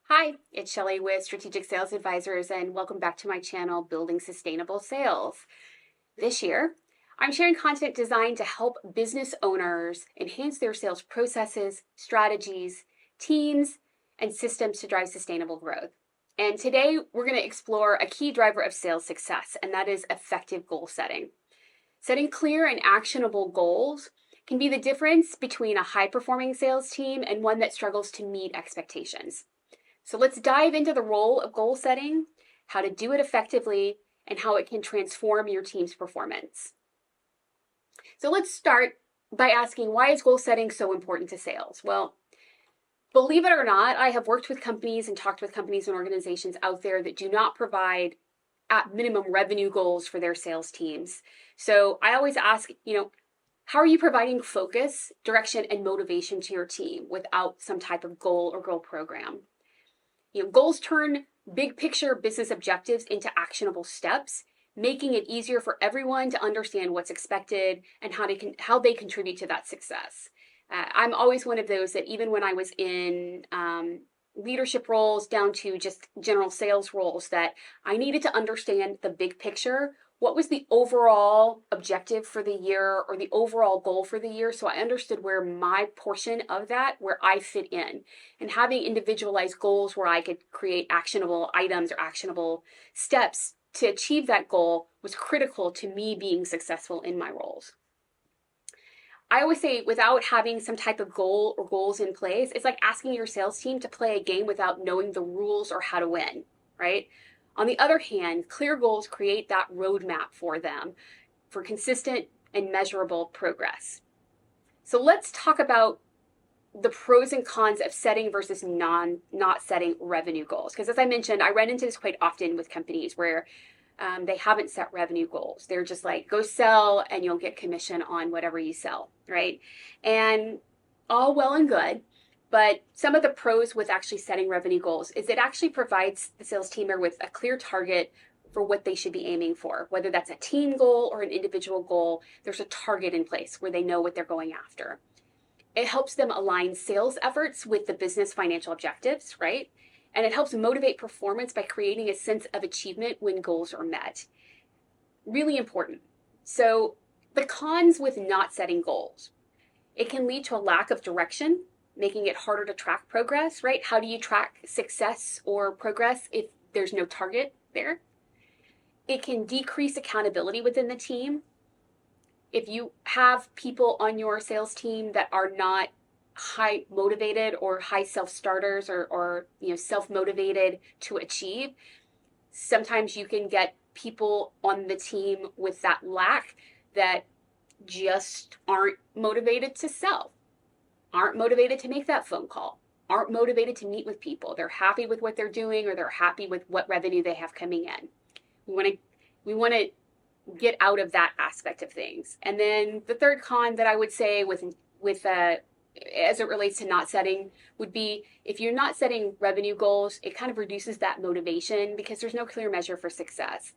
Hi, it's Shelley with Strategic Sales Advisors, and welcome back to my channel, Building Sustainable Sales. This year, I'm sharing content designed to help business owners enhance their sales processes, strategies, teams, and systems to drive sustainable growth. And today, we're going to explore a key driver of sales success, and that is effective goal setting. Setting clear and actionable goals can be the difference between a high-performing sales team and one that struggles to meet expectations. So let's dive into the role of goal setting, how to do it effectively, and how it can transform your team's performance. So let's start by asking, why is goal setting so important to sales? Well, believe it or not, I have worked with companies and talked with companies and organizations out there that do not provide at minimum revenue goals for their sales teams. So I always ask, how are you providing focus, direction, and motivation to your team without some type of goal or goal program? Goals turn big picture business objectives into actionable steps, making it easier for everyone to understand what's expected and how they contribute to that success. I'm always one of those that even when I was in leadership roles down to just general sales roles, that I needed to understand the big picture. What was the overall objective for the year or the overall goal for the year? So I understood where my portion of that, where I fit in. And having individualized goals where I could create actionable items or actionable steps to achieve that goal was critical to me being successful in my roles. I always say, without having some type of goal or goals in place, it's like asking your sales team to play a game without knowing the rules or how to win, right? On the other hand, clear goals create that roadmap for them for consistent and measurable progress. So let's talk about the pros and cons of setting versus not setting revenue goals. Because as I mentioned, I run into this quite often with companies where they haven't set revenue goals. They're just like, go sell and you'll get commission on whatever you sell, right? And all well and good, but some of the pros with actually setting revenue goals is it actually provides the sales teamer with a clear target for what they should be aiming for. Whether that's a team goal or an individual goal, there's a target in place where they know what they're going after. It helps them align sales efforts with the business financial objectives, right? And it helps motivate performance by creating a sense of achievement when goals are met. Really important. So the cons with not setting goals: it can lead to a lack of direction, making it harder to track progress, right? How do you track success or progress if there's no target there? It can decrease accountability within the team. If you have people on your sales team that are not high motivated or high self-starters or self-motivated to achieve, sometimes you can get people on the team with that lack that just aren't motivated to sell, aren't motivated to make that phone call, aren't motivated to meet with people. They're happy with what they're doing, or they're happy with what revenue they have coming in. We want to get out of that aspect of things. And then the third con that I would say with as it relates to not setting would be, if you're not setting revenue goals, it kind of reduces that motivation because there's no clear measure for success.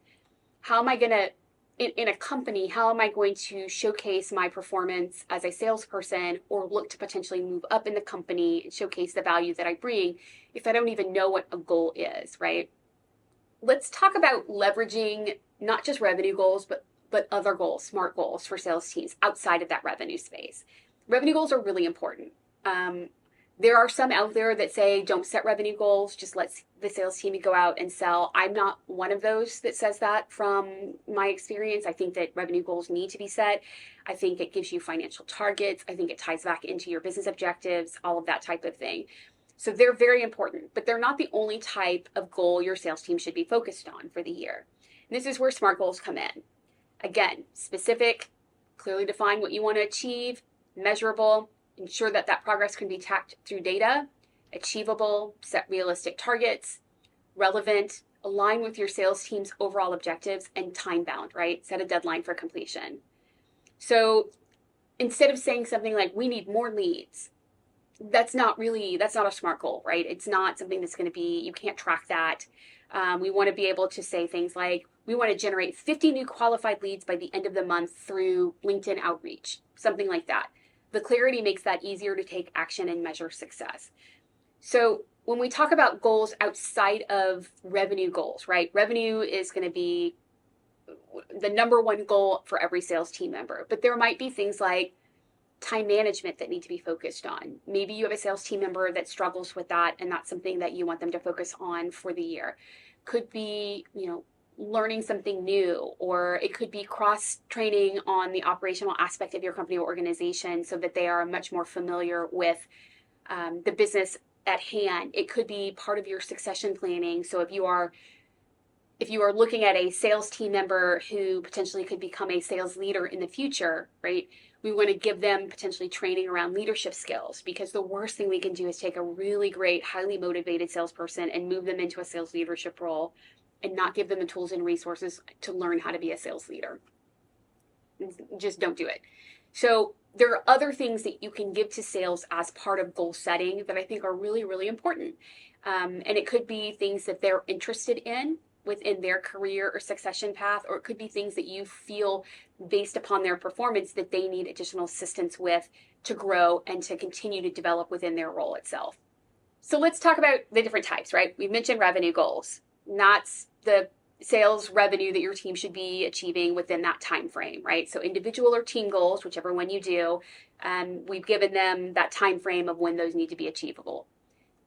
How am I going to, in a company, how am I going to showcase my performance as a salesperson or look to potentially move up in the company and showcase the value that I bring if I don't even know what a goal is, right? Let's talk about leveraging not just revenue goals, but other goals, SMART goals for sales teams outside of that revenue space. Revenue goals are really important. There are some out there that say, don't set revenue goals, just let the sales team go out and sell. I'm not one of those that says that from my experience. I think that revenue goals need to be set. I think it gives you financial targets. I think it ties back into your business objectives, all of that type of thing. So they're very important, but they're not the only type of goal your sales team should be focused on for the year. And this is where SMART goals come in. Again, specific, clearly define what you want to achieve, measurable, ensure that that progress can be tracked through data, achievable, set realistic targets, relevant, align with your sales team's overall objectives, and time bound, right? Set a deadline for completion. So instead of saying something like, we need more leads, that's not a SMART goal, right? It's not something that's going to be, you can't track that. We want to be able to say things like, we want to generate 50 new qualified leads by the end of the month through LinkedIn outreach, something like that. The clarity makes that easier to take action and measure success. So when we talk about goals outside of revenue goals, right? Revenue is going to be the number one goal for every sales team member, but there might be things like time management that need to be focused on. Maybe you have a sales team member that struggles with that, and that's something that you want them to focus on for the year. Could be, learning something new, or it could be cross training on the operational aspect of your company or organization so that they are much more familiar with the business at hand. It could be part of your succession planning. So if you are looking at a sales team member who potentially could become a sales leader in the future, right? We want to give them potentially training around leadership skills, because the worst thing we can do is take a really great, highly motivated salesperson and move them into a sales leadership role and not give them the tools and resources to learn how to be a sales leader. Just don't do it. So there are other things that you can give to sales as part of goal setting that I think are really, really important. And it could be things that they're interested in within their career or succession path, or it could be things that you feel based upon their performance that they need additional assistance with to grow and to continue to develop within their role itself. So let's talk about the different types, right? We mentioned revenue goals. That's the sales revenue that your team should be achieving within that time frame, right? So individual or team goals, whichever one you do, we've given them that time frame of when those need to be achievable.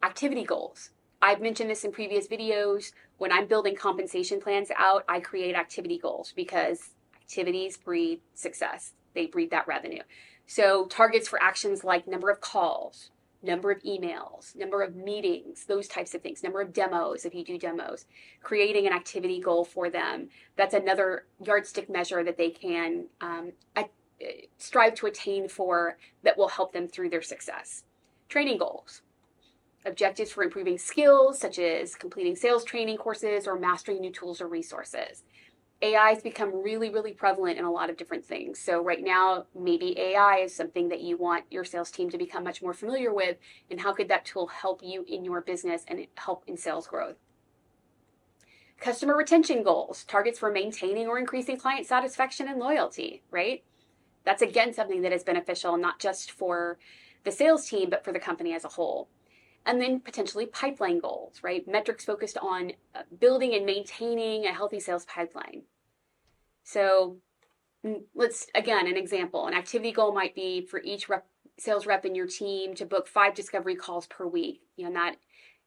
Activity goals. I've mentioned this in previous videos. When I'm building compensation plans out, I create activity goals because activities breed success. They breed that revenue. So targets for actions like number of calls, number of emails, number of meetings, those types of things, number of demos if you do demos, creating an activity goal for them. That's another yardstick measure that they can strive to attain for that will help them through their success. Training goals. Objectives for improving skills, such as completing sales training courses or mastering new tools or resources. AI has become really, really prevalent in a lot of different things. So right now, maybe AI is something that you want your sales team to become much more familiar with, and how could that tool help you in your business and help in sales growth? Customer retention goals, targets for maintaining or increasing client satisfaction and loyalty, right? That's again something that is beneficial, not just for the sales team, but for the company as a whole. And then potentially pipeline goals, right? Metrics focused on building and maintaining a healthy sales pipeline. So let's, again, an example. An activity goal might be for each sales rep in your team to book 5 discovery calls per week. And that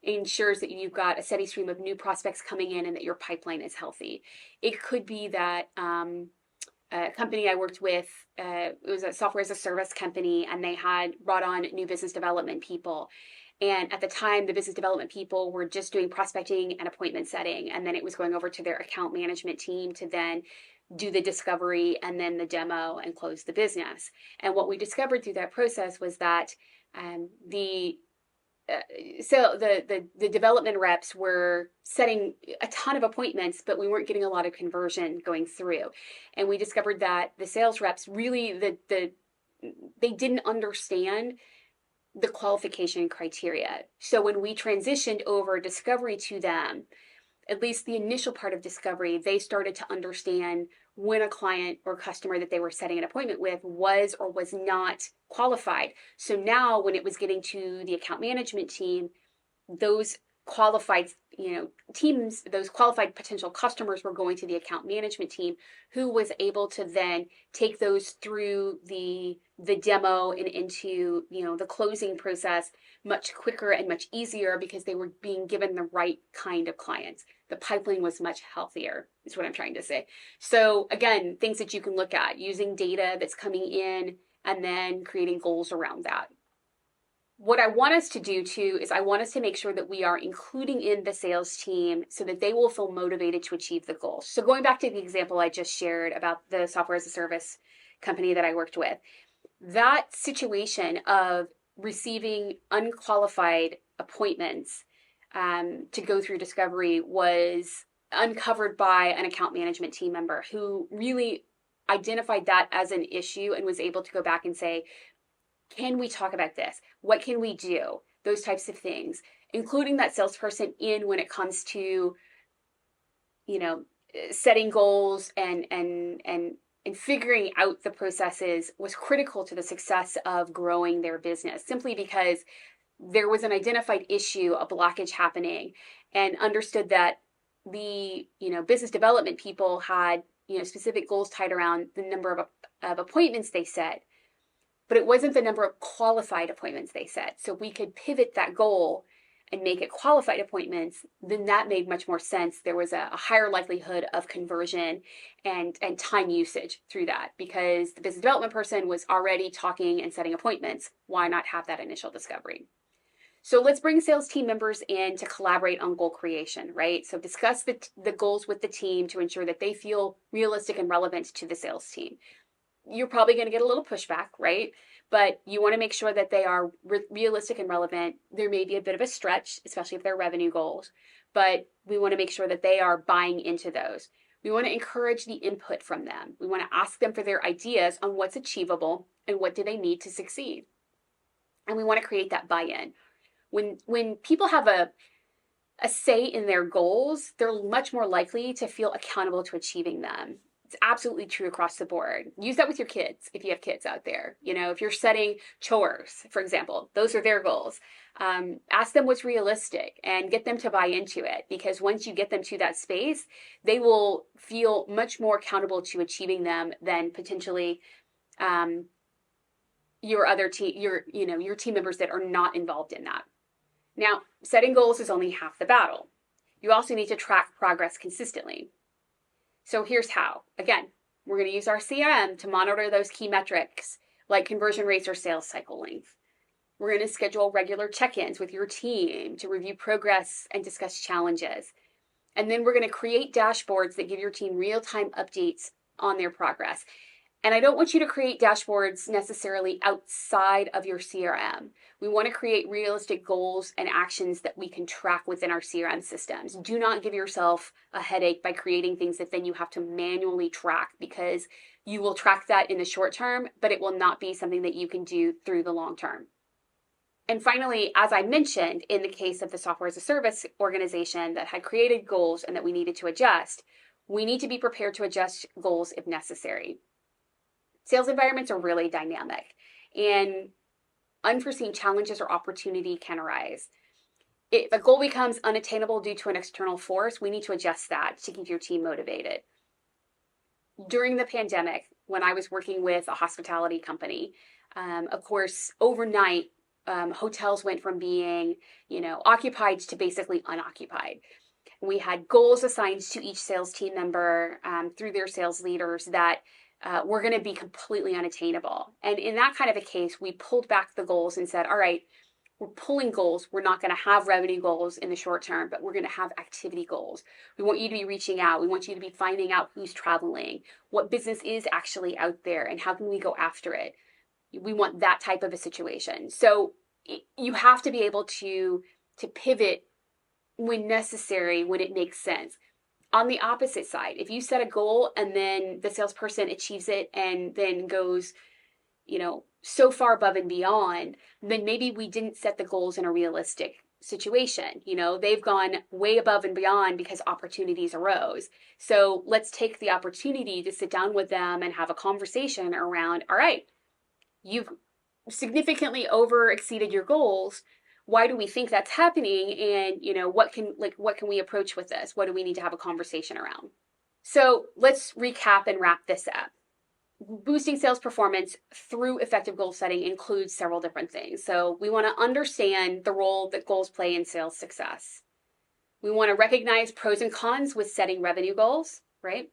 ensures that you've got a steady stream of new prospects coming in and that your pipeline is healthy. It could be that a company I worked with, it was a software as a service company, and they had brought on new business development people. And at the time, the business development people were just doing prospecting and appointment setting. And then it was going over to their account management team to then do the discovery and then the demo and close the business. And what we discovered through that process was that the development reps were setting a ton of appointments, but we weren't getting a lot of conversion going through. And we discovered that the sales reps really, they didn't understand the qualification criteria. So when we transitioned over discovery to them, at least the initial part of discovery, they started to understand when a client or customer that they were setting an appointment with was or was not qualified. So now when it was getting to the account management team, those qualified teams, those qualified potential customers were going to the account management team, who was able to then take those through the demo and into the closing process much quicker and much easier, because they were being given the right kind of clients. The pipeline was much healthier, is what I'm trying to say. So again, things that you can look at using data that's coming in and then creating goals around that. What I want us to do too is I want us to make sure that we are including in the sales team so that they will feel motivated to achieve the goals. So going back to the example I just shared about the software as a service company that I worked with, that situation of receiving unqualified appointments to go through discovery was uncovered by an account management team member who really identified that as an issue and was able to go back and say, can we talk about this? What can we do? Those types of things, including that salesperson in when it comes to, setting goals and figuring out the processes was critical to the success of growing their business, simply because there was an identified issue, a blockage happening, and understood that the business development people had specific goals tied around the number of appointments they set, but it wasn't the number of qualified appointments they set. So we could pivot that goal and make it qualified appointments, then that made much more sense. There was a higher likelihood of conversion and time usage through that, because the business development person was already talking and setting appointments. Why not have that initial discovery? So let's bring sales team members in to collaborate on goal creation, right? So discuss the goals with the team to ensure that they feel realistic and relevant to the sales team. You're probably going to get a little pushback, right? But you want to make sure that they are realistic and relevant. There may be a bit of a stretch, especially if they're revenue goals, but we want to make sure that they are buying into those. We want to encourage the input from them. We want to ask them for their ideas on what's achievable and what do they need to succeed. And we want to create that buy-in. When people have a say in their goals, they're much more likely to feel accountable to achieving them. It's absolutely true across the board. Use that with your kids if you have kids out there. If you're setting chores, for example, those are their goals. Ask them what's realistic and get them to buy into it, because once you get them to that space, they will feel much more accountable to achieving them than potentially your team members that are not involved in that. Now, setting goals is only half the battle. You also need to track progress consistently. So here's how. Again, we're going to use our CRM to monitor those key metrics like conversion rates or sales cycle length. We're going to schedule regular check-ins with your team to review progress and discuss challenges. And then we're going to create dashboards that give your team real-time updates on their progress. And I don't want you to create dashboards necessarily outside of your CRM. We want to create realistic goals and actions that we can track within our CRM systems. Do not give yourself a headache by creating things that then you have to manually track, because you will track that in the short term, but it will not be something that you can do through the long term. And finally, as I mentioned, in the case of the software as a service organization that had created goals and that we needed to adjust, we need to be prepared to adjust goals if necessary. Sales environments are really dynamic, and unforeseen challenges or opportunity can arise. If a goal becomes unattainable due to an external force, we need to adjust that to keep your team motivated. During the pandemic, when I was working with a hospitality company, of course, overnight, hotels went from being, occupied to basically unoccupied. We had goals assigned to each sales team member through their sales leaders that were going to be completely unattainable. And in that kind of a case, we pulled back the goals and said, all right, we're pulling goals. We're not going to have revenue goals in the short term, but we're going to have activity goals. We want you to be reaching out. We want you to be finding out who's traveling, what business is actually out there, and how can we go after it. We want that type of a situation. So you have to be able to pivot when necessary, when it makes sense. On the opposite side, if you set a goal and then the salesperson achieves it and then goes, so far above and beyond, then maybe we didn't set the goals in a realistic situation. They've gone way above and beyond because opportunities arose. So let's take the opportunity to sit down with them and have a conversation around, all right, you've significantly over exceeded your goals. Why do we think that's happening? And, what can we approach with this? What do we need to have a conversation around? So let's recap and wrap this up. Boosting sales performance through effective goal setting includes several different things. So we want to understand the role that goals play in sales success. We want to recognize pros and cons with setting revenue goals, right?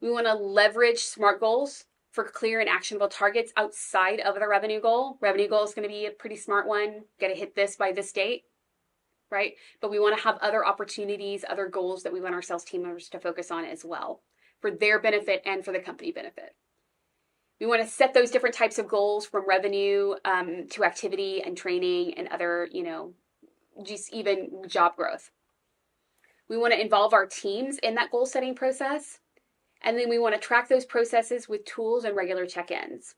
We want to leverage SMART goals for clear and actionable targets outside of the revenue goal. Revenue goal is going to be a pretty smart one. Got to hit this by this date, right? But we want to have other opportunities, other goals that we want our sales team members to focus on as well, for their benefit and for the company benefit. We want to set those different types of goals, from revenue to activity and training and other, just even job growth. We want to involve our teams in that goal setting process. And then we want to track those processes with tools and regular check-ins.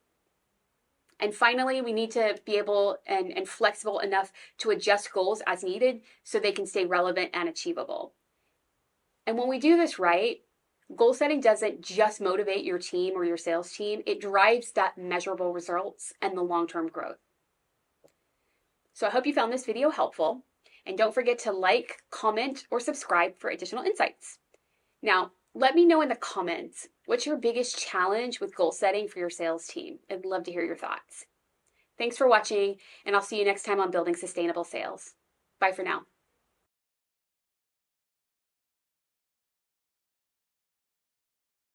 And finally, we need to be able and flexible enough to adjust goals as needed so they can stay relevant and achievable. And when we do this right, goal setting doesn't just motivate your team or your sales team, it drives that measurable results and the long-term growth. So I hope you found this video helpful, and don't forget to like, comment, or subscribe for additional insights. Now, let me know in the comments, what's your biggest challenge with goal setting for your sales team? I'd love to hear your thoughts. Thanks for watching, and I'll see you next time on Building Sustainable Sales. Bye for now.